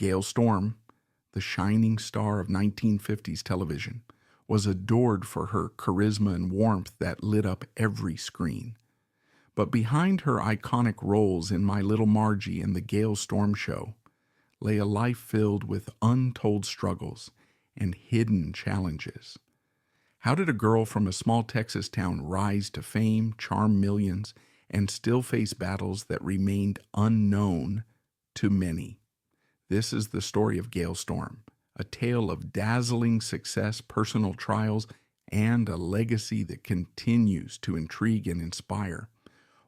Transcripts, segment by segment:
Gale Storm, the shining star of 1950s television, was adored for her charisma and warmth that lit up every screen. But behind her iconic roles in My Little Margie and The Gale Storm Show lay a life filled with untold struggles and hidden challenges. How did a girl from a small Texas town rise to fame, charm millions, and still face battles that remained unknown to many? This is the story of Gale Storm, a tale of dazzling success, personal trials, and a legacy that continues to intrigue and inspire.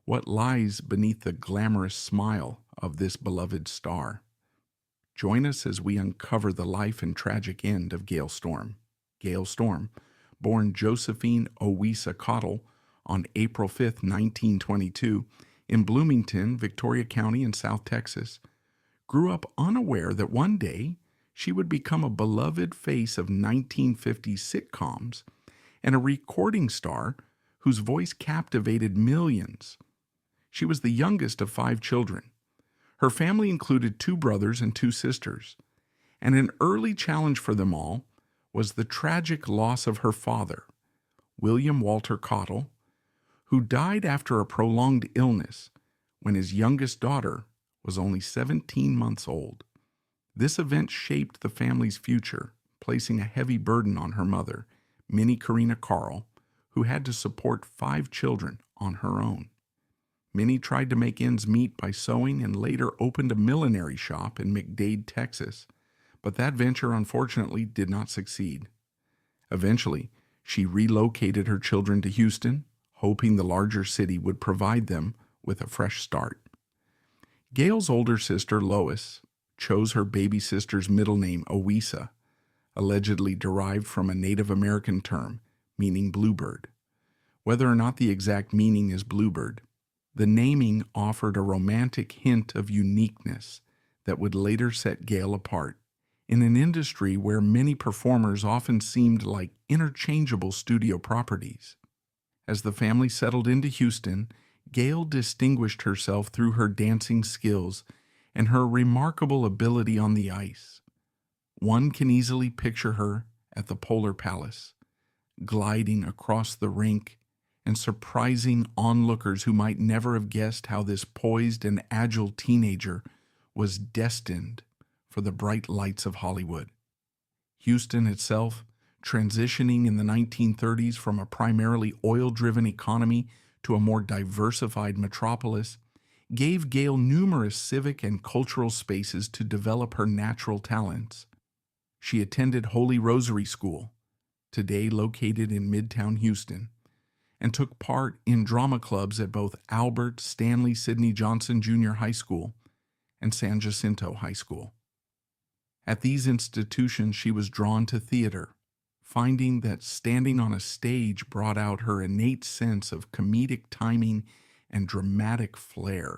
What lies beneath the glamorous smile of this beloved star? Join us as we uncover the life and tragic end of Gale Storm. Gale Storm, born Josephine Owisa Cottle on April 5, 1922, in Bloomington, Victoria County in South Texas, grew up unaware that one day she would become a beloved face of 1950s sitcoms and a recording star whose voice captivated millions. She was the youngest of 5 children. Her family included 2 brothers and 2 sisters, and an early challenge for them all was the tragic loss of her father, William Walter Cottle, who died after a prolonged illness when his youngest daughter was only 17 months old. This event shaped the family's future, placing a heavy burden on her mother, Minnie Karina Carl, who had to support 5 children on her own. Minnie tried to make ends meet by sewing and later opened a millinery shop in McDade, Texas, but that venture unfortunately did not succeed. Eventually, she relocated her children to Houston, hoping the larger city would provide them with a fresh start. Gale's older sister, Lois, chose her baby sister's middle name, Owisa, allegedly derived from a Native American term meaning bluebird. Whether or not the exact meaning is bluebird, the naming offered a romantic hint of uniqueness that would later set Gale apart. In an industry where many performers often seemed like interchangeable studio properties. As the family settled into Houston, Gale distinguished herself through her dancing skills and her remarkable ability on the ice. One can easily picture her at the Polar Palace, gliding across the rink and surprising onlookers who might never have guessed how this poised and agile teenager was destined for the bright lights of Hollywood. Houston itself, transitioning in the 1930s from a primarily oil-driven economy to a more diversified metropolis, gave Gale numerous civic and cultural spaces to develop her natural talents. She attended Holy Rosary School, today located in Midtown Houston, and took part in drama clubs at both Albert Stanley Sidney Johnson Jr. High School and San Jacinto High School. At these institutions, she was drawn to theater, finding that standing on a stage brought out her innate sense of comedic timing and dramatic flair.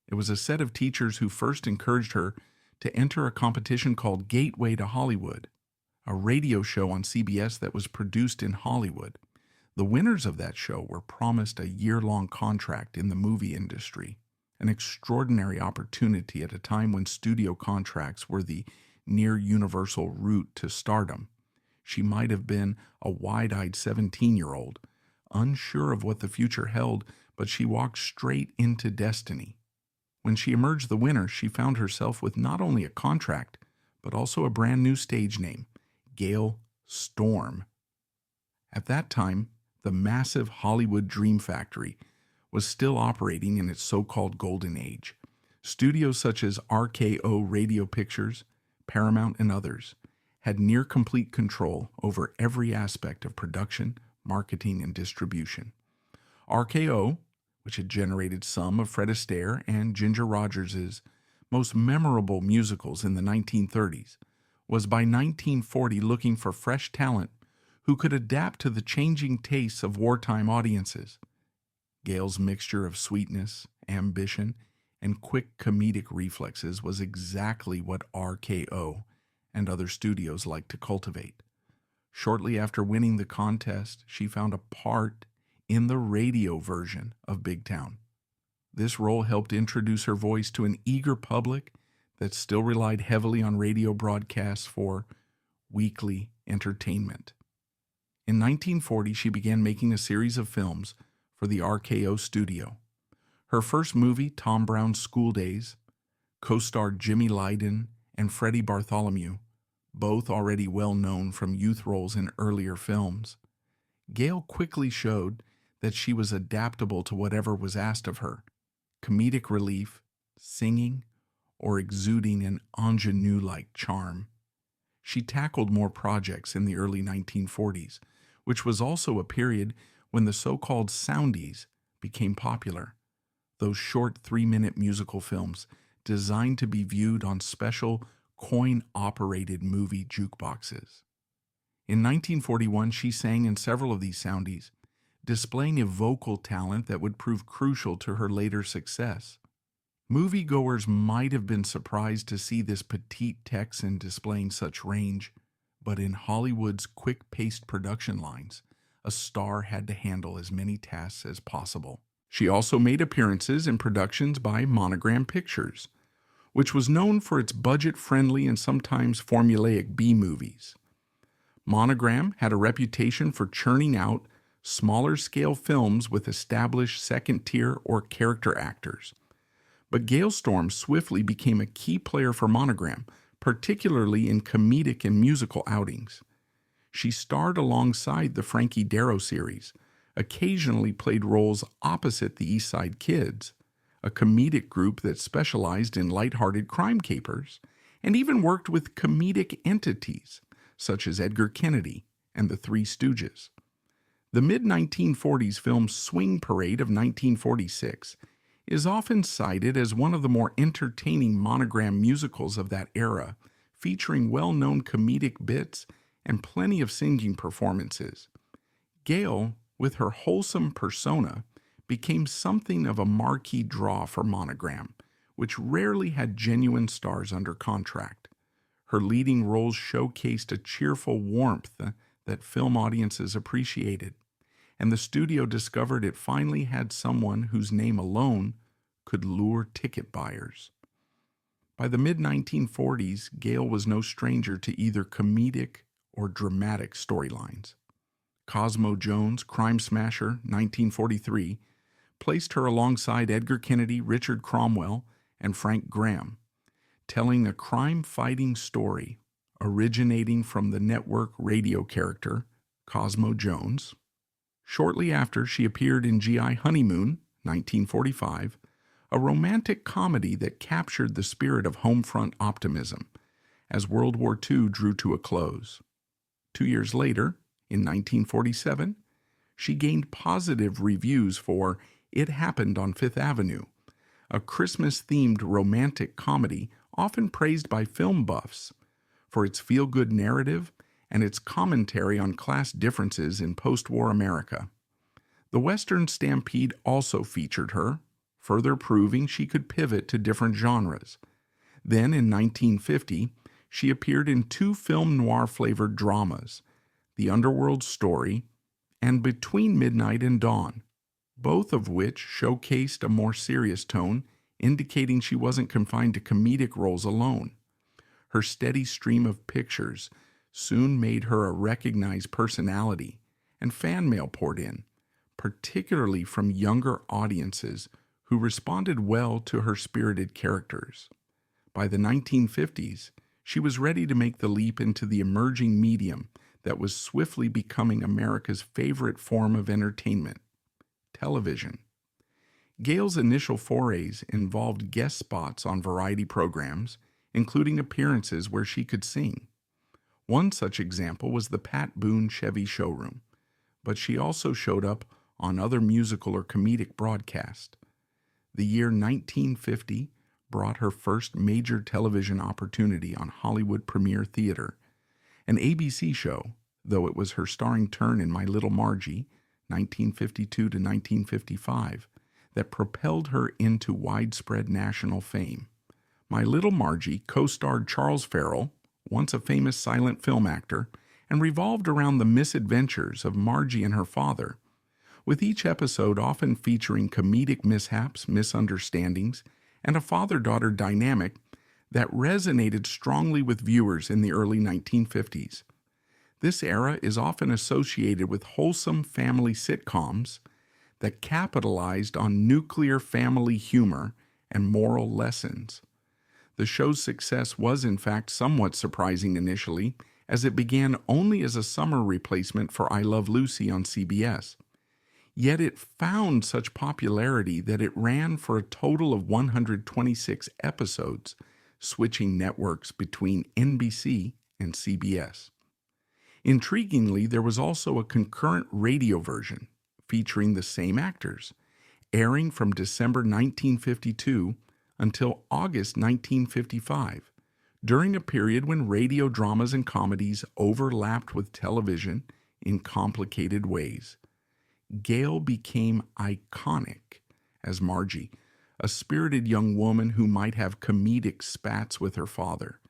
It was a set of teachers who first encouraged her to enter a competition called Gateway to Hollywood, a radio show on CBS that was produced in Hollywood. The winners of that show were promised a year-long contract in the movie industry, an extraordinary opportunity at a time when studio contracts were the near-universal route to stardom. She might have been a wide-eyed 17-year-old, unsure of what the future held, but she walked straight into destiny. When she emerged the winner, she found herself with not only a contract, but also a brand new stage name, Gale Storm. At that time, the massive Hollywood Dream Factory was still operating in its so-called golden age. Studios such as RKO Radio Pictures, Paramount, and others had near-complete control over every aspect of production, marketing, and distribution. RKO, which had generated some of Fred Astaire and Ginger Rogers' most memorable musicals in the 1930s, was by 1940 looking for fresh talent who could adapt to the changing tastes of wartime audiences. Gale's mixture of sweetness, ambition, and quick comedic reflexes was exactly what RKO and other studios liked to cultivate. Shortly after winning the contest, she found a part in the radio version of Big Town. This role helped introduce her voice to an eager public that still relied heavily on radio broadcasts for weekly entertainment. In 1940, she began making a series of films for the RKO studio. Her first movie, Tom Brown's School Days, co-starred Jimmy Lydon and Freddie Bartholomew, both already well known from youth roles in earlier films. Gale quickly showed that she was adaptable to whatever was asked of her: comedic relief, singing, or exuding an ingenue-like charm. She tackled more projects in the early 1940s, which was also a period when the so-called soundies became popular, those short 3-minute musical films designed to be viewed on special coin-operated movie jukeboxes. In 1941, she sang in several of these soundies, displaying a vocal talent that would prove crucial to her later success. Moviegoers might have been surprised to see this petite Texan displaying such range, but in Hollywood's quick-paced production lines, a star had to handle as many tasks as possible. She also made appearances in productions by Monogram Pictures, which was known for its budget-friendly and sometimes formulaic B-movies. Monogram had a reputation for churning out smaller-scale films with established second-tier or character actors. But Gale Storm swiftly became a key player for Monogram, particularly in comedic and musical outings. She starred alongside the Frankie Darro series, occasionally played roles opposite the East Side Kids, a comedic group that specialized in lighthearted crime capers, and even worked with comedic entities such as Edgar Kennedy and the Three Stooges. The mid-1940s film Swing Parade of 1946 is often cited as one of the more entertaining Monogram musicals of that era, featuring well-known comedic bits and plenty of singing performances. Gale, with her wholesome persona, became something of a marquee draw for Monogram, which rarely had genuine stars under contract. Her leading roles showcased a cheerful warmth that film audiences appreciated, and the studio discovered it finally had someone whose name alone could lure ticket buyers. By the mid-1940s, Gale was no stranger to either comedic or dramatic storylines. Cosmo Jones' Crime Smasher, 1943, placed her alongside Edgar Kennedy, Richard Cromwell, and Frank Graham, telling a crime-fighting story originating from the network radio character Cosmo Jones. Shortly after, she appeared in G.I. Honeymoon, 1945, a romantic comedy that captured the spirit of homefront optimism as World War II drew to a close. 2 years later, in 1947, she gained positive reviews for It Happened on Fifth Avenue, a Christmas-themed romantic comedy often praised by film buffs for its feel-good narrative and its commentary on class differences in post-war America. The Western Stampede also featured her, further proving she could pivot to different genres. Then, in 1950, she appeared in 2 film noir-flavored dramas, The Underworld Story and Between Midnight and Dawn, both of which showcased a more serious tone, indicating she wasn't confined to comedic roles alone. Her steady stream of pictures soon made her a recognized personality, and fan mail poured in, particularly from younger audiences who responded well to her spirited characters. By the 1950s, she was ready to make the leap into the emerging medium that was swiftly becoming America's favorite form of entertainment: television. Gale's initial forays involved guest spots on variety programs, including appearances where she could sing. One such example was the Pat Boone Chevy showroom, but she also showed up on other musical or comedic broadcasts. The year 1950 brought her first major television opportunity on Hollywood Premiere Theater, an ABC show, though it was her starring turn in My Little Margie, 1952 to 1955, that propelled her into widespread national fame. My Little Margie co-starred Charles Farrell, once a famous silent film actor, and revolved around the misadventures of Margie and her father, with each episode often featuring comedic mishaps, misunderstandings, and a father-daughter dynamic that resonated strongly with viewers in the early 1950s. This era is often associated with wholesome family sitcoms that capitalized on nuclear family humor and moral lessons. The show's success was, in fact, somewhat surprising initially, as it began only as a summer replacement for I Love Lucy on CBS. Yet it found such popularity that it ran for a total of 126 episodes, switching networks between NBC and CBS. Intriguingly, there was also a concurrent radio version featuring the same actors, airing from December 1952 until August 1955, during a period when radio dramas and comedies overlapped with television in complicated ways. Gale became iconic as Margie, a spirited young woman who might have comedic spats with her father,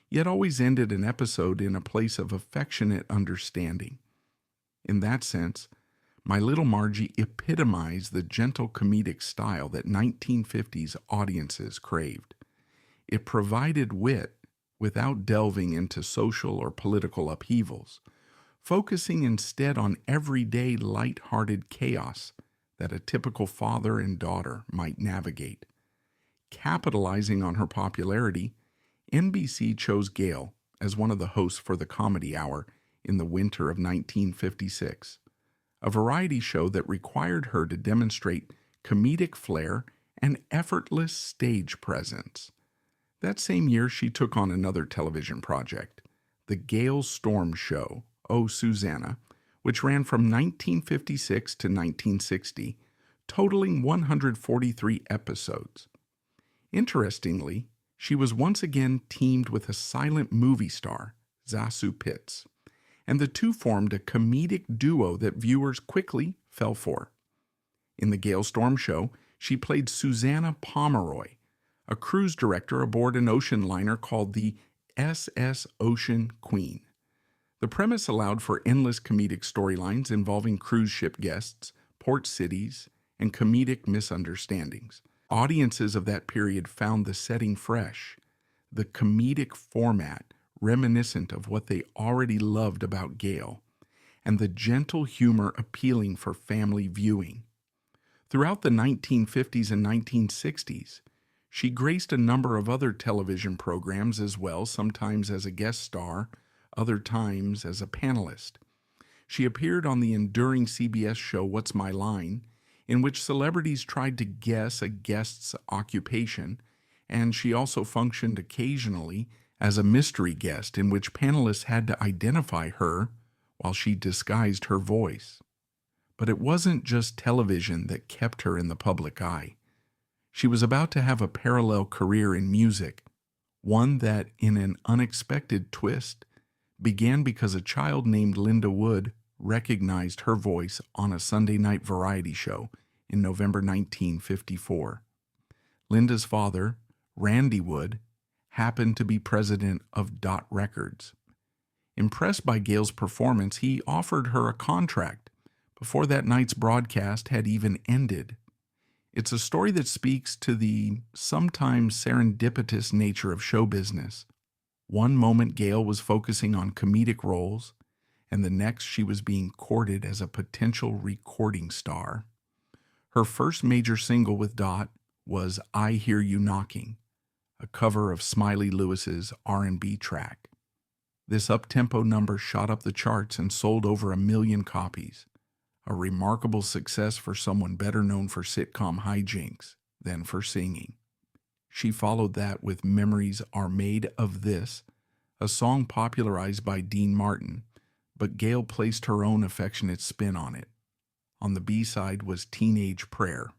yet always ended an episode in a place of affectionate understanding. In that sense, My Little Margie epitomized the gentle comedic style that 1950s audiences craved. It provided wit without delving into social or political upheavals, focusing instead on everyday light-hearted chaos that a typical father and daughter might navigate. Capitalizing on her popularity, NBC chose Gale as one of the hosts for the Comedy Hour in the winter of 1956, a variety show that required her to demonstrate comedic flair and effortless stage presence. That same year, she took on another television project, The Gale Storm Show, Oh Susanna, which ran from 1956 to 1960, totaling 143 episodes. Interestingly, she was once again teamed with a silent movie star, Zasu Pitts, and the two formed a comedic duo that viewers quickly fell for. In The Gale Storm Show, she played Susanna Pomeroy, a cruise director aboard an ocean liner called the SS Ocean Queen. The premise allowed for endless comedic storylines involving cruise ship guests, port cities, and comedic misunderstandings. Audiences of that period found the setting fresh, the comedic format reminiscent of what they already loved about Gale, and the gentle humor appealing for family viewing. Throughout the 1950s and 1960s, she graced a number of other television programs as well, sometimes as a guest star, other times as a panelist. She appeared on the enduring CBS show What's My Line, in which celebrities tried to guess a guest's occupation, and she also functioned occasionally as a mystery guest in which panelists had to identify her while she disguised her voice. But it wasn't just television that kept her in the public eye. She was about to have a parallel career in music, one that, in an unexpected twist, began because a child named Linda Wood recognized her voice on a Sunday night variety show in November 1954. Linda's father, Randy Wood, happened to be president of Dot Records. Impressed by Gale's performance, he offered her a contract before that night's broadcast had even ended. It's a story that speaks to the sometimes serendipitous nature of show business. One moment Gale was focusing on comedic roles, and the next she was being courted as a potential recording star. Her first major single with Dot was I Hear You Knocking, a cover of Smiley Lewis's R&B track. This up-tempo number shot up the charts and sold over 1 million copies, a remarkable success for someone better known for sitcom hijinks than for singing. She followed that with Memories Are Made of This, a song popularized by Dean Martin, but Gale placed her own affectionate spin on it. On the B-side was Teenage Prayer,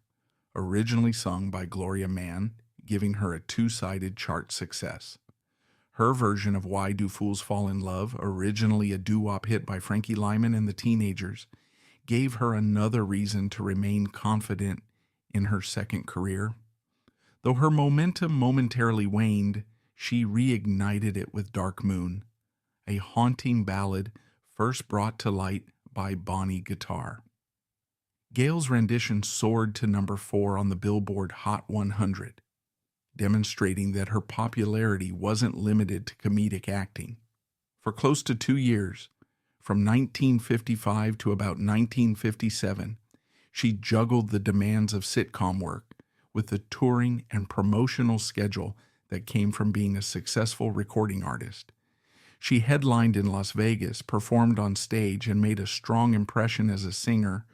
originally sung by Gloria Mann, giving her a 2-sided chart success. Her version of Why Do Fools Fall in Love, originally a doo-wop hit by Frankie Lyman and the Teenagers, gave her another reason to remain confident in her second career. Though her momentum momentarily waned, she reignited it with Dark Moon, a haunting ballad first brought to light by Bonnie Guitar. Gale's rendition soared to number 4 on the Billboard Hot 100. demonstrating that her popularity wasn't limited to comedic acting. For close to 2 years, from 1955 to about 1957, she juggled the demands of sitcom work with the touring and promotional schedule that came from being a successful recording artist. She headlined in Las Vegas, performed on stage, and made a strong impression as a singer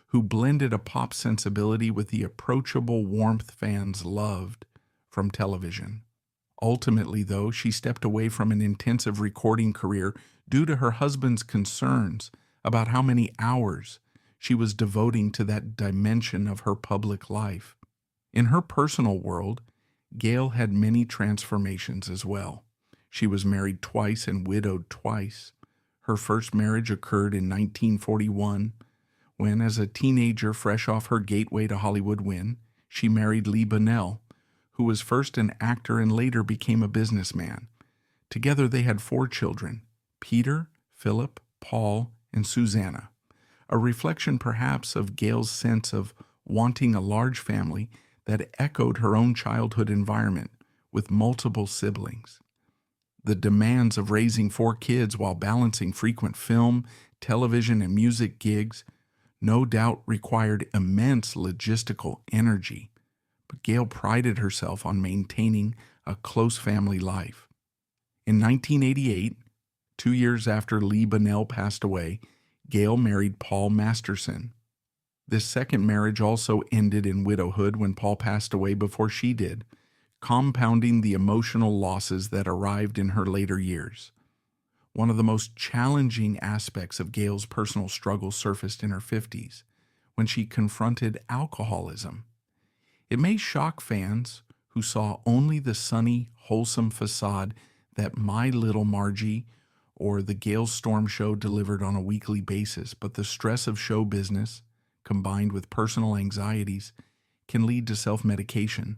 who blended a pop sensibility with the approachable warmth fans loved from television. Ultimately, though, she stepped away from an intensive recording career due to her husband's concerns about how many hours she was devoting to that dimension of her public life. In her personal world, Gale had many transformations as well. She was married twice and widowed twice. Her first marriage occurred in 1941, when, as a teenager fresh off her gateway to Hollywood win, she married Lee Bunnell, who was first an actor and later became a businessman. Together they had 4 children, Peter, Philip, Paul, and Susanna, a reflection perhaps of Gale's sense of wanting a large family that echoed her own childhood environment with multiple siblings. The demands of raising 4 kids while balancing frequent film, television, and music gigs no doubt required immense logistical energy, but Gale prided herself on maintaining a close family life. In 1988, 2 years after Lee Bunnell passed away, Gale married Paul Masterson. This second marriage also ended in widowhood when Paul passed away before she did, compounding the emotional losses that arrived in her later years. One of the most challenging aspects of Gale's personal struggle surfaced in her 50s, when she confronted alcoholism. It may shock fans who saw only the sunny, wholesome facade that My Little Margie or the Gale Storm Show delivered on a weekly basis, but the stress of show business, combined with personal anxieties, can lead to self-medication.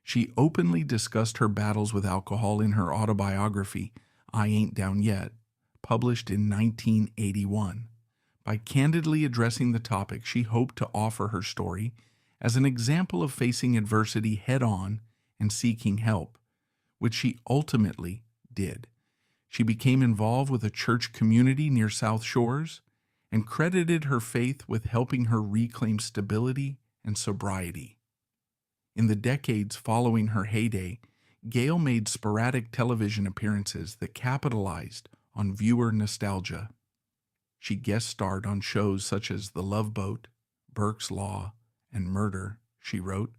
She openly discussed her battles with alcohol in her autobiography, I Ain't Down Yet, published in 1981. By candidly addressing the topic, she hoped to offer her story as an example of facing adversity head-on and seeking help, which she ultimately did. She became involved with a church community near South Shores and credited her faith with helping her reclaim stability and sobriety. In the decades following her heyday, Gale made sporadic television appearances that capitalized on viewer nostalgia. She guest starred on shows such as The Love Boat, Burke's Law, and Murder, she wrote,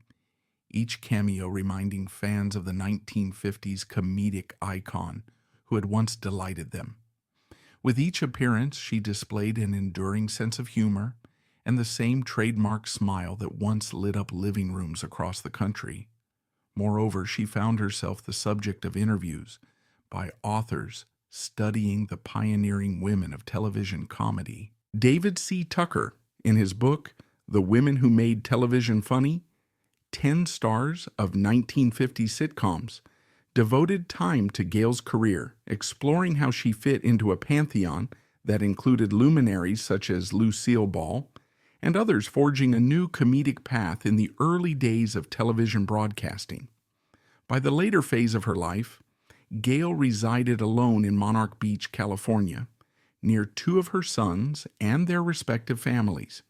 each cameo reminding fans of the 1950s comedic icon who had once delighted them. With each appearance, she displayed an enduring sense of humor and the same trademark smile that once lit up living rooms across the country. Moreover, she found herself the subject of interviews by authors studying the pioneering women of television comedy. David C. Tucker, in his book, The Women Who Made Television Funny, 10 Stars of 1950 Sitcoms, devoted time to Gale's career, exploring how she fit into a pantheon that included luminaries such as Lucille Ball, and others forging a new comedic path in the early days of television broadcasting. By the later phase of her life, Gale resided alone in Monarch Beach, California, near 2 of her sons and their respective families.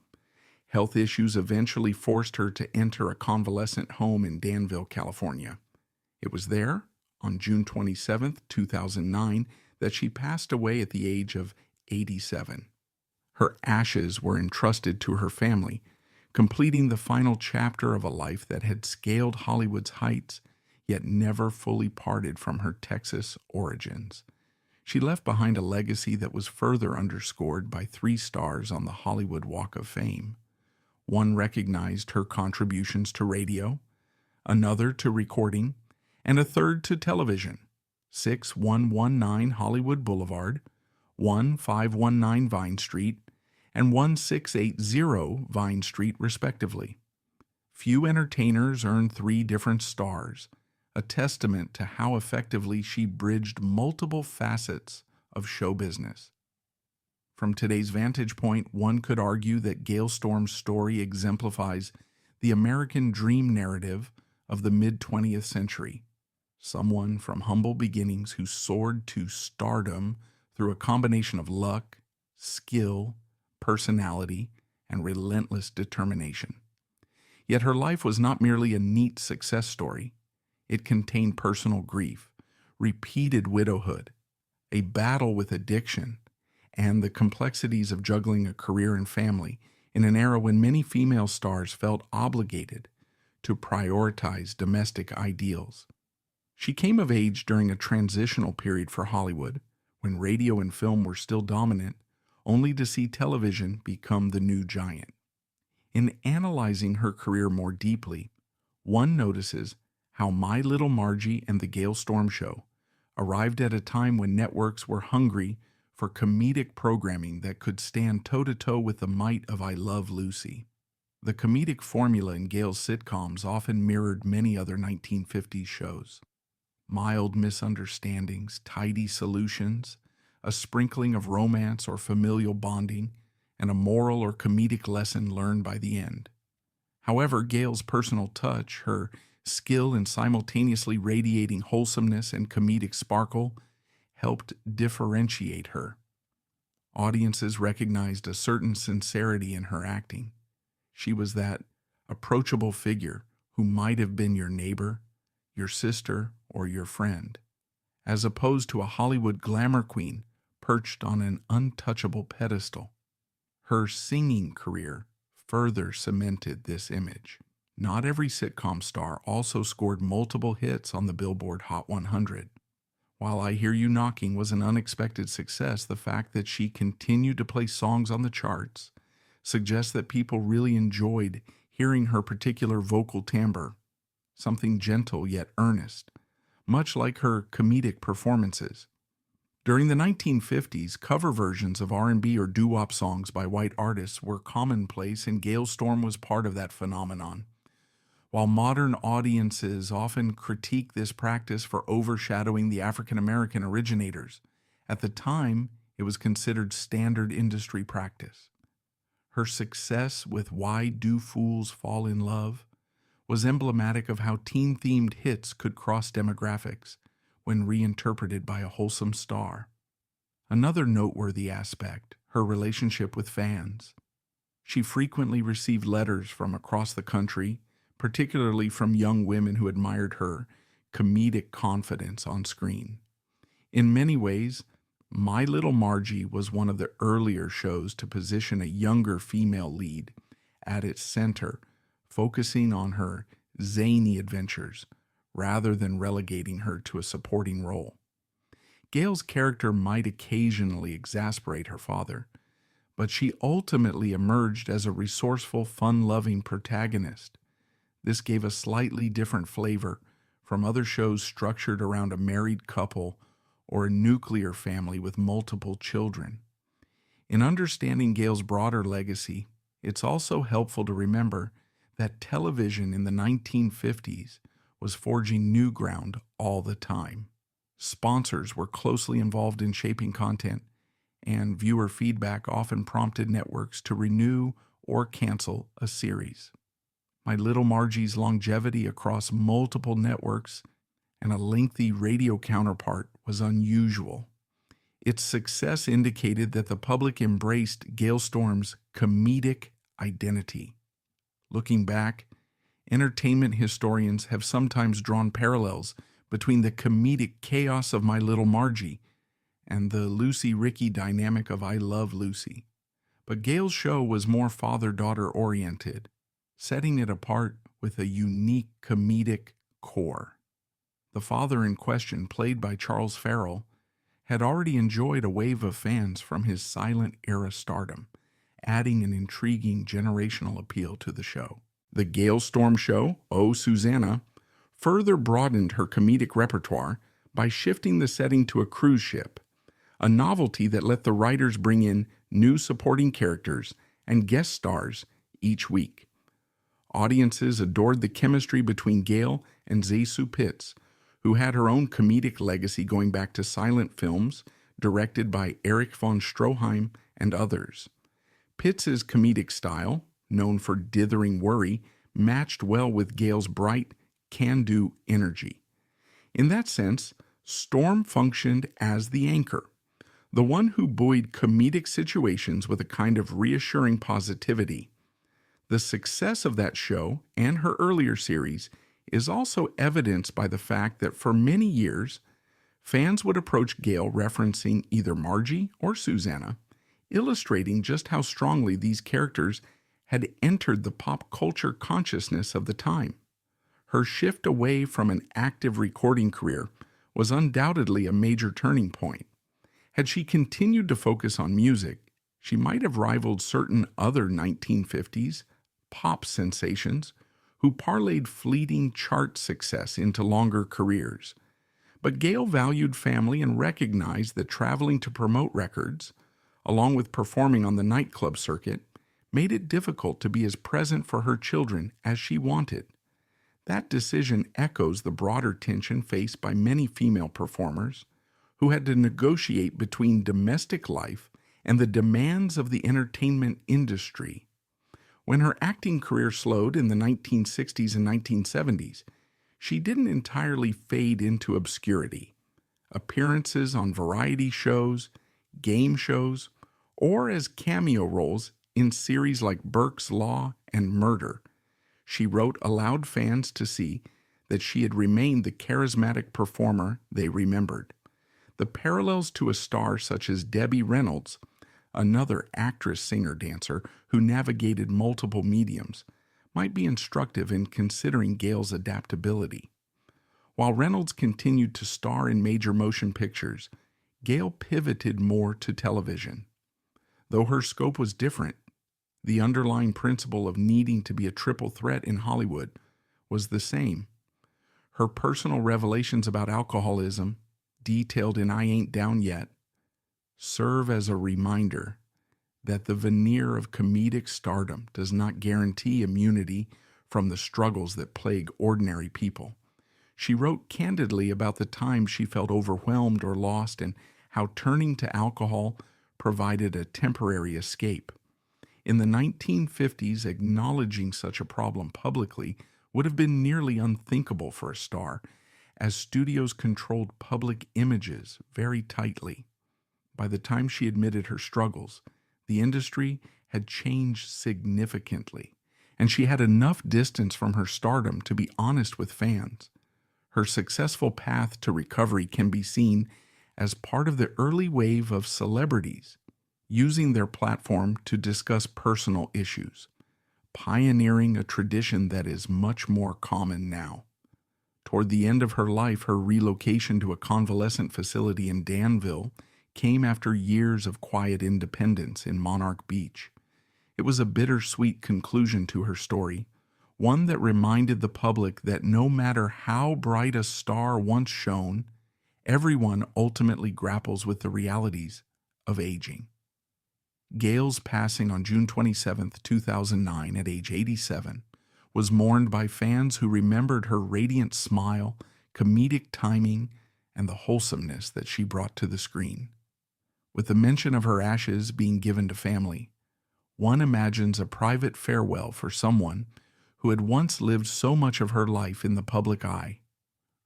Health issues eventually forced her to enter a convalescent home in Danville, California. It was there, on June 27, 2009, that she passed away at the age of 87. Her ashes were entrusted to her family, completing the final chapter of a life that had scaled Hollywood's heights, yet never fully parted from her Texas origins. She left behind a legacy that was further underscored by 3 stars on the Hollywood Walk of Fame. One recognized her contributions to radio, another to recording, and a third to television. 6119 Hollywood Boulevard, 1519 Vine Street, and 1680 Vine Street, respectively. Few entertainers earned 3 different stars, a testament to how effectively she bridged multiple facets of show business. From today's vantage point, one could argue that Gale Storm's story exemplifies the American dream narrative of the mid-20th century, someone from humble beginnings who soared to stardom through a combination of luck, skill, personality, and relentless determination. Yet her life was not merely a neat success story. It contained personal grief, repeated widowhood, a battle with addiction, and the complexities of juggling a career and family in an era when many female stars felt obligated to prioritize domestic ideals. She came of age during a transitional period for Hollywood, when radio and film were still dominant, only to see television become the new giant. In analyzing her career more deeply, one notices how My Little Margie and the Gale Storm Show arrived at a time when networks were hungry for comedic programming that could stand toe-to-toe with the might of I Love Lucy. The comedic formula in Gale's sitcoms often mirrored many other 1950s shows. Mild misunderstandings, tidy solutions, a sprinkling of romance or familial bonding, and a moral or comedic lesson learned by the end. However, Gale's personal touch, her skill in simultaneously radiating wholesomeness and comedic sparkle, helped differentiate her. Audiences recognized a certain sincerity in her acting. She was that approachable figure who might have been your neighbor, your sister, or your friend, as opposed to a Hollywood glamour queen perched on an untouchable pedestal. Her singing career further cemented this image. Not every sitcom star also scored multiple hits on the Billboard Hot 100. While I Hear You Knocking was an unexpected success, the fact that she continued to play songs on the charts suggests that people really enjoyed hearing her particular vocal timbre, something gentle yet earnest, much like her comedic performances. During the 1950s, cover versions of R&B or doo-wop songs by white artists were commonplace, and Gale Storm was part of that phenomenon. While modern audiences often critique this practice for overshadowing the African-American originators, at the time it was considered standard industry practice. Her success with Why Do Fools Fall in Love was emblematic of how teen-themed hits could cross demographics when reinterpreted by a wholesome star. Another noteworthy aspect, her relationship with fans. She frequently received letters from across the country, particularly from young women who admired her comedic confidence on screen. In many ways, My Little Margie was one of the earlier shows to position a younger female lead at its center, focusing on her zany adventures rather than relegating her to a supporting role. Gale's character might occasionally exasperate her father, but she ultimately emerged as a resourceful, fun-loving protagonist. This gave a slightly different flavor from other shows structured around a married couple or a nuclear family with multiple children. In understanding Gale's broader legacy, it's also helpful to remember that television in the 1950s was forging new ground all the time. Sponsors were closely involved in shaping content, and viewer feedback often prompted networks to renew or cancel a series. My Little Margie's longevity across multiple networks and a lengthy radio counterpart was unusual. Its success indicated that the public embraced Gale Storm's comedic identity. Looking back, entertainment historians have sometimes drawn parallels between the comedic chaos of My Little Margie and the Lucy-Ricky dynamic of I Love Lucy. But Gale's show was more father-daughter oriented, setting it apart with a unique comedic core. The father in question, played by Charles Farrell, had already enjoyed a wave of fans from his silent-era stardom, adding an intriguing generational appeal to the show. The Gale Storm Show, Oh Susanna, further broadened her comedic repertoire by shifting the setting to a cruise ship, a novelty that let the writers bring in new supporting characters and guest stars each week. Audiences adored the chemistry between Gale and Zazu Pitts, who had her own comedic legacy going back to silent films directed by Erich von Stroheim and others. Pitts's comedic style, known for dithering worry, matched well with Gale's bright, can-do energy. In that sense, Storm functioned as the anchor, the one who buoyed comedic situations with a kind of reassuring positivity. The success of that show and her earlier series is also evidenced by the fact that for many years, fans would approach Gale referencing either Margie or Susanna, illustrating just how strongly these characters had entered the pop culture consciousness of the time. Her shift away from an active recording career was undoubtedly a major turning point. Had she continued to focus on music, she might have rivaled certain other 1950s pop sensations who parlayed fleeting chart success into longer careers. But Gale valued family and recognized that traveling to promote records, along with performing on the nightclub circuit, made it difficult to be as present for her children as she wanted. That decision echoes the broader tension faced by many female performers who had to negotiate between domestic life and the demands of the entertainment industry. When her acting career slowed in the 1960s and 1970s, she didn't entirely fade into obscurity. Appearances on variety shows, game shows, or as cameo roles in series like Burke's Law and Murder, she wrote allowed fans to see that she had remained the charismatic performer they remembered. The parallels to a star such as Debbie Reynolds, another actress, singer, dancer who navigated multiple mediums, might be instructive in considering Gale's adaptability. While Reynolds continued to star in major motion pictures, Gale pivoted more to television. Though her scope was different, the underlying principle of needing to be a triple threat in Hollywood was the same. Her personal revelations about alcoholism, detailed in I Ain't Down Yet, serve as a reminder that the veneer of comedic stardom does not guarantee immunity from the struggles that plague ordinary people. She wrote candidly about the times she felt overwhelmed or lost and how turning to alcohol provided a temporary escape. In the 1950s, acknowledging such a problem publicly would have been nearly unthinkable for a star, as studios controlled public images very tightly. By the time she admitted her struggles, the industry had changed significantly, and she had enough distance from her stardom to be honest with fans. Her successful path to recovery can be seen as part of the early wave of celebrities using their platform to discuss personal issues, pioneering a tradition that is much more common now. Toward the end of her life, her relocation to a convalescent facility in Danville came after years of quiet independence in Monarch Beach. It was a bittersweet conclusion to her story, one that reminded the public that no matter how bright a star once shone, everyone ultimately grapples with the realities of aging. Gale's passing on June 27, 2009, at age 87, was mourned by fans who remembered her radiant smile, comedic timing, and the wholesomeness that she brought to the screen. With the mention of her ashes being given to family, one imagines a private farewell for someone who had once lived so much of her life in the public eye.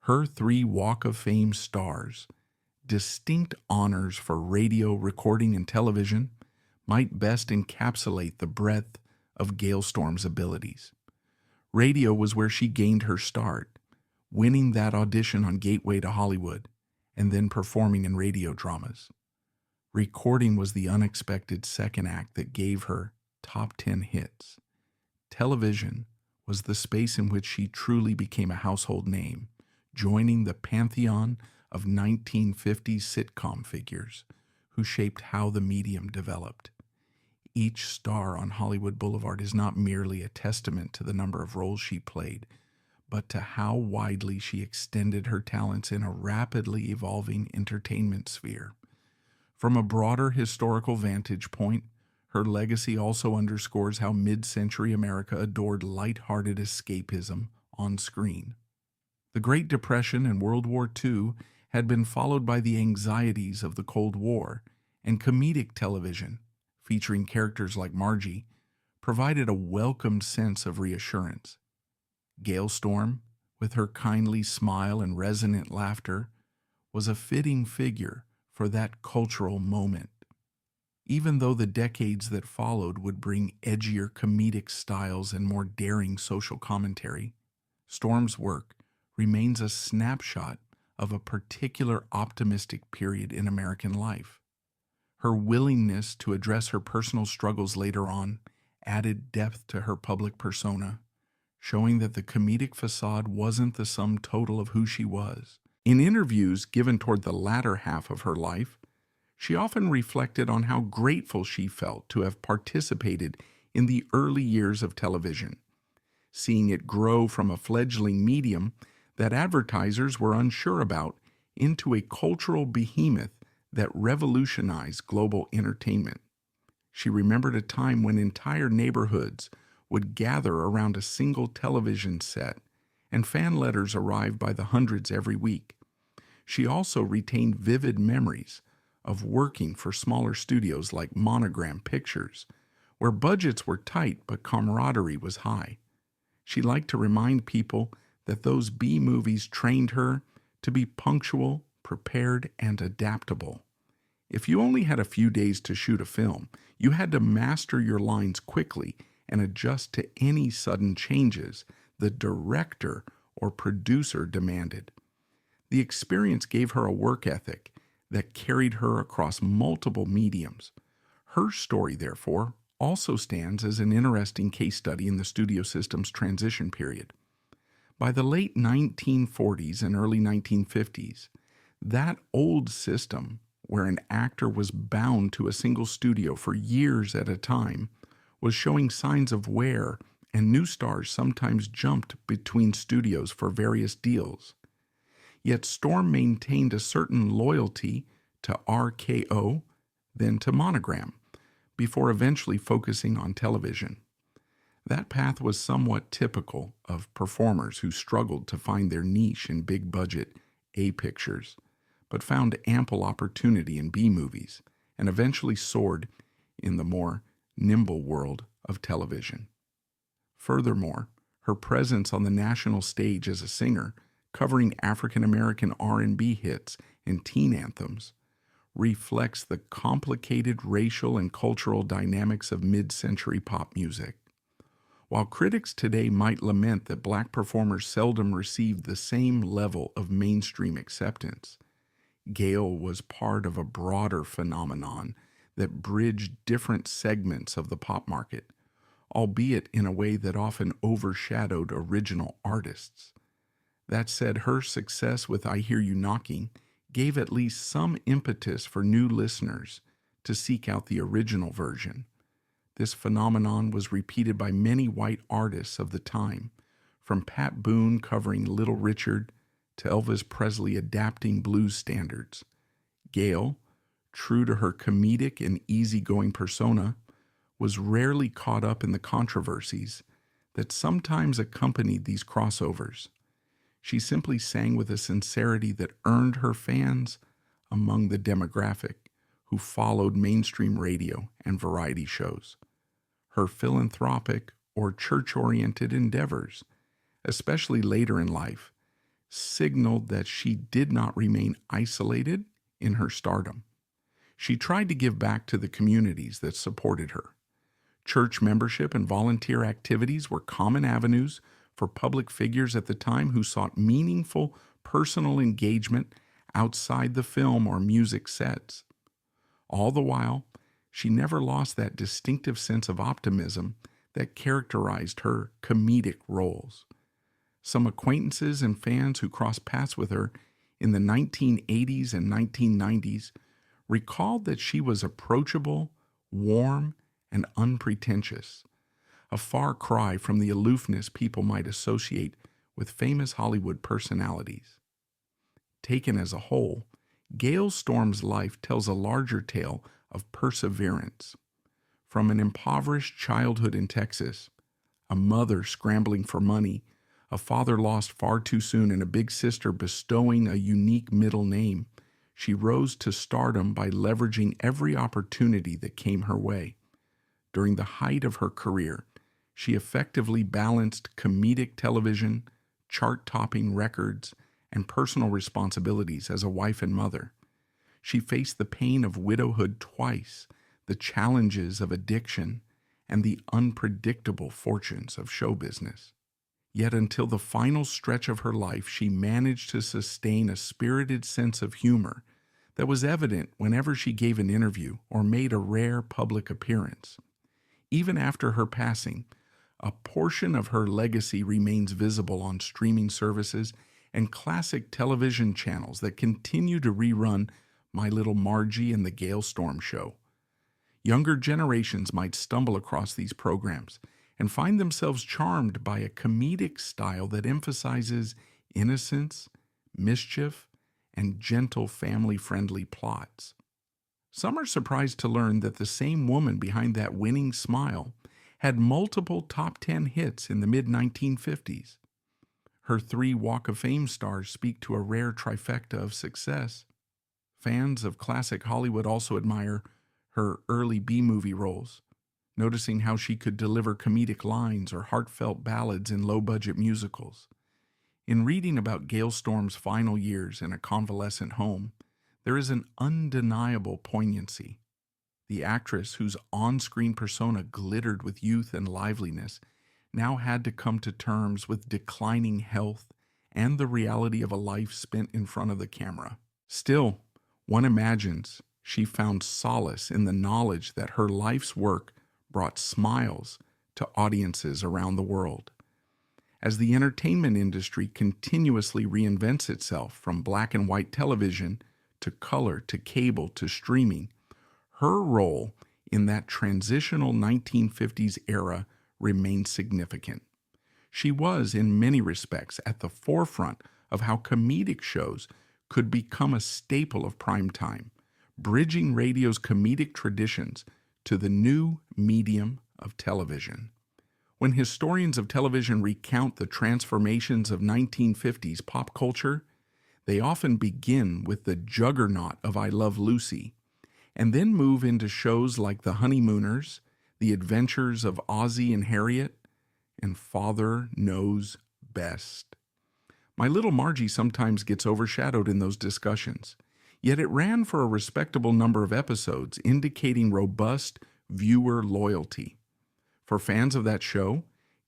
Her 3 Walk of Fame stars, distinct honors for radio, recording, and television, might best encapsulate the breadth of Gale Storm's abilities. Radio was where she gained her start, winning that audition on Gateway to Hollywood, and then performing in radio dramas. Recording was the unexpected second act that gave her top 10 hits. Television was the space in which she truly became a household name, joining the pantheon of 1950s sitcom figures who shaped how the medium developed. Each star on Hollywood Boulevard is not merely a testament to the number of roles she played, but to how widely she extended her talents in a rapidly evolving entertainment sphere. From a broader historical vantage point, her legacy also underscores how mid-century America adored light-hearted escapism on screen. The Great Depression and World War II had been followed by the anxieties of the Cold War, and comedic television, featuring characters like Margie, provided a welcomed sense of reassurance. Gale Storm, with her kindly smile and resonant laughter, was a fitting figure for that cultural moment. Even though the decades that followed would bring edgier comedic styles and more daring social commentary, Storm's work remains a snapshot of a particular optimistic period in American life. Her willingness to address her personal struggles later on added depth to her public persona, showing that the comedic facade wasn't the sum total of who she was. In interviews given toward the latter half of her life, she often reflected on how grateful she felt to have participated in the early years of television, seeing it grow from a fledgling medium that advertisers were unsure about into a cultural behemoth that revolutionized global entertainment. She remembered a time when entire neighborhoods would gather around a single television set, and fan letters arrived by the hundreds every week. She also retained vivid memories of working for smaller studios like Monogram Pictures, where budgets were tight but camaraderie was high. She liked to remind people that those B movies trained her to be punctual, prepared, and adaptable. If you only had a few days to shoot a film, you had to master your lines quickly and adjust to any sudden changes the director or producer demanded. The experience gave her a work ethic that carried her across multiple mediums. Her story, therefore, also stands as an interesting case study in the studio system's transition period. By the late 1940s and early 1950s, that old system, where an actor was bound to a single studio for years at a time, was showing signs of wear, and new stars sometimes jumped between studios for various deals. Yet Storm maintained a certain loyalty to RKO, then to Monogram, before eventually focusing on television. That path was somewhat typical of performers who struggled to find their niche in big-budget A pictures, but found ample opportunity in B movies, and eventually soared in the more nimble world of television. Furthermore, her presence on the national stage as a singer, covering African-American R&B hits and teen anthems, reflects the complicated racial and cultural dynamics of mid-century pop music. While critics today might lament that black performers seldom received the same level of mainstream acceptance, Gale was part of a broader phenomenon that bridged different segments of the pop market, albeit in a way that often overshadowed original artists. That said, her success with I Hear You Knocking gave at least some impetus for new listeners to seek out the original version. This phenomenon was repeated by many white artists of the time, from Pat Boone covering Little Richard to Elvis Presley adapting blues standards. Gale, true to her comedic and easygoing persona, was rarely caught up in the controversies that sometimes accompanied these crossovers. She simply sang with a sincerity that earned her fans among the demographic who followed mainstream radio and variety shows. Her philanthropic or church-oriented endeavors, especially later in life, signaled that she did not remain isolated in her stardom. She tried to give back to the communities that supported her. Church membership and volunteer activities were common avenues for public figures at the time who sought meaningful personal engagement outside the film or music sets. All the while, she never lost that distinctive sense of optimism that characterized her comedic roles. Some acquaintances and fans who crossed paths with her in the 1980s and 1990s recalled that she was approachable, warm, and unpretentious, a far cry from the aloofness people might associate with famous Hollywood personalities. Taken as a whole, Gale Storm's life tells a larger tale of perseverance. From an impoverished childhood in Texas, a mother scrambling for money, a father lost far too soon, and a big sister bestowing a unique middle name, she rose to stardom by leveraging every opportunity that came her way. During the height of her career, she effectively balanced comedic television, chart-topping records, and personal responsibilities as a wife and mother. She faced the pain of widowhood twice, the challenges of addiction, and the unpredictable fortunes of show business. Yet until the final stretch of her life, she managed to sustain a spirited sense of humor that was evident whenever she gave an interview or made a rare public appearance. Even after her passing, a portion of her legacy remains visible on streaming services and classic television channels that continue to rerun My Little Margie and the Gale Storm Show. Younger generations might stumble across these programs and find themselves charmed by a comedic style that emphasizes innocence, mischief, and gentle family-friendly plots. Some are surprised to learn that the same woman behind that winning smile had multiple top 10 hits in the mid-1950s. Her 3 Walk of Fame stars speak to a rare trifecta of success. Fans of classic Hollywood also admire her early B-movie roles, noticing how she could deliver comedic lines or heartfelt ballads in low-budget musicals. In reading about Gale Storm's final years in a convalescent home, there is an undeniable poignancy. The actress, whose on-screen persona glittered with youth and liveliness, now had to come to terms with declining health and the reality of a life spent in front of the camera. Still, one imagines she found solace in the knowledge that her life's work brought smiles to audiences around the world. As the entertainment industry continuously reinvents itself from black and white television to color to cable to streaming, her role in that transitional 1950s era remains significant. She was, in many respects, at the forefront of how comedic shows could become a staple of prime time, bridging radio's comedic traditions to the new medium of television. When historians of television recount the transformations of 1950s pop culture, they often begin with the juggernaut of I Love Lucy, and then move into shows like The Honeymooners, The Adventures of Ozzie and Harriet, and Father Knows Best. My Little Margie sometimes gets overshadowed in those discussions, yet it ran for a respectable number of episodes, indicating robust viewer loyalty. For fans of that show,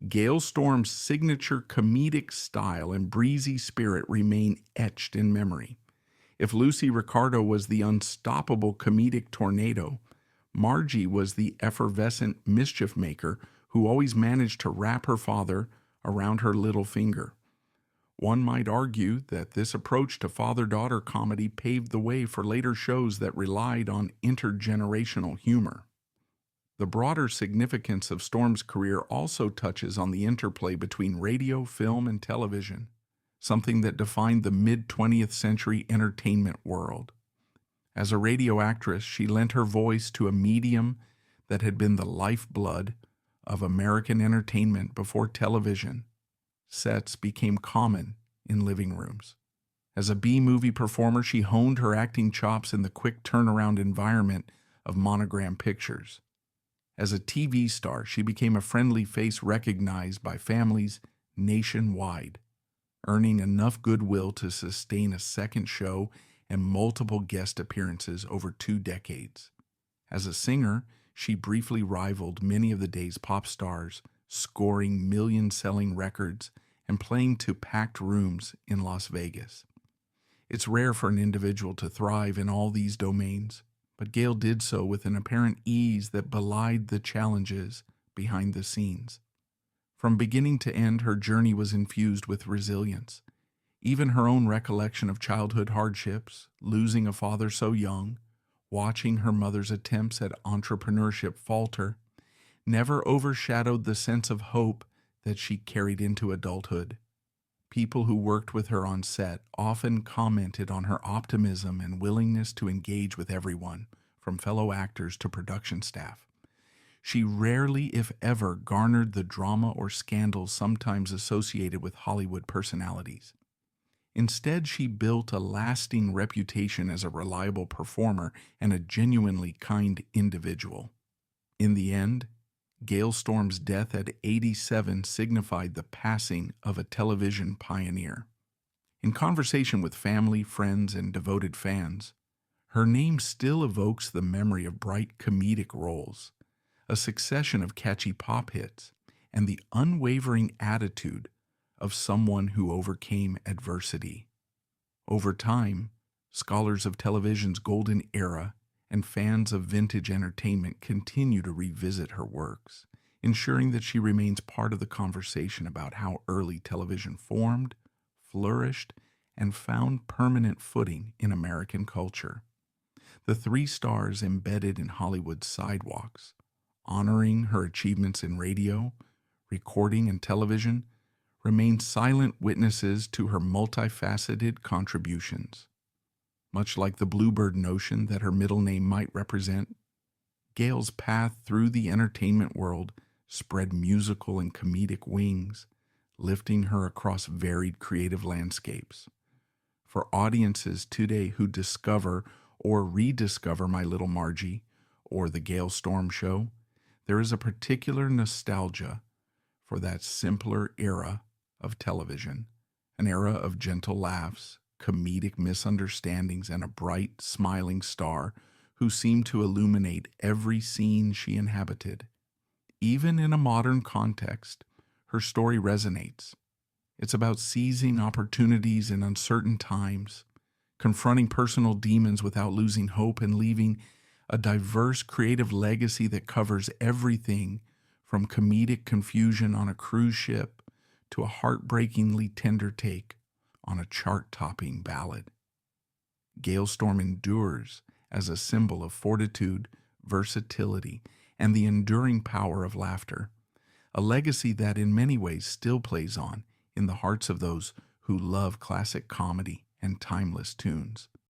Gale Storm's signature comedic style and breezy spirit remain etched in memory. If Lucy Ricardo was the unstoppable comedic tornado, Margie was the effervescent mischief maker who always managed to wrap her father around her little finger. One might argue that this approach to father-daughter comedy paved the way for later shows that relied on intergenerational humor. The broader significance of Storm's career also touches on the interplay between radio, film, and television, something that defined the mid-20th century entertainment world. As a radio actress, she lent her voice to a medium that had been the lifeblood of American entertainment before television. Sets became common in living rooms. As a B-movie performer, she honed her acting chops in the quick turnaround environment of Monogram Pictures. As a TV star, she became a friendly face recognized by families nationwide, earning enough goodwill to sustain a second show and multiple guest appearances over 2 decades. As a singer, she briefly rivaled many of the day's pop stars, scoring million-selling records and playing to packed rooms in Las Vegas. It's rare for an individual to thrive in all these domains, but Gale did so with an apparent ease that belied the challenges behind the scenes. From beginning to end, her journey was infused with resilience. Even her own recollection of childhood hardships, losing a father so young, watching her mother's attempts at entrepreneurship falter, never overshadowed the sense of hope that she carried into adulthood. People who worked with her on set often commented on her optimism and willingness to engage with everyone, from fellow actors to production staff. She rarely, if ever, garnered the drama or scandals sometimes associated with Hollywood personalities. Instead, she built a lasting reputation as a reliable performer and a genuinely kind individual. In the end, Gale Storm's death at 87 signified the passing of a television pioneer. In conversation with family, friends, and devoted fans, her name still evokes the memory of bright comedic roles, a succession of catchy pop hits, and the unwavering attitude of someone who overcame adversity. Over time, scholars of television's golden era and fans of vintage entertainment continue to revisit her works, ensuring that she remains part of the conversation about how early television formed, flourished, and found permanent footing in American culture. The three stars embedded in Hollywood's sidewalks, honoring her achievements in radio, recording, and television, remain silent witnesses to her multifaceted contributions. Much like the bluebird notion that her middle name might represent, Gale's path through the entertainment world spread musical and comedic wings, lifting her across varied creative landscapes. For audiences today who discover or rediscover My Little Margie or The Gale Storm Show, there is a particular nostalgia for that simpler era of television, an era of gentle laughs, comedic misunderstandings, and a bright, smiling star who seemed to illuminate every scene she inhabited. Even in a modern context, her story resonates. It's about seizing opportunities in uncertain times, confronting personal demons without losing hope, and leaving a diverse creative legacy that covers everything from comedic confusion on a cruise ship to a heartbreakingly tender take on a chart-topping ballad. Gale Storm endures as a symbol of fortitude, versatility, and the enduring power of laughter, a legacy that in many ways still plays on in the hearts of those who love classic comedy and timeless tunes.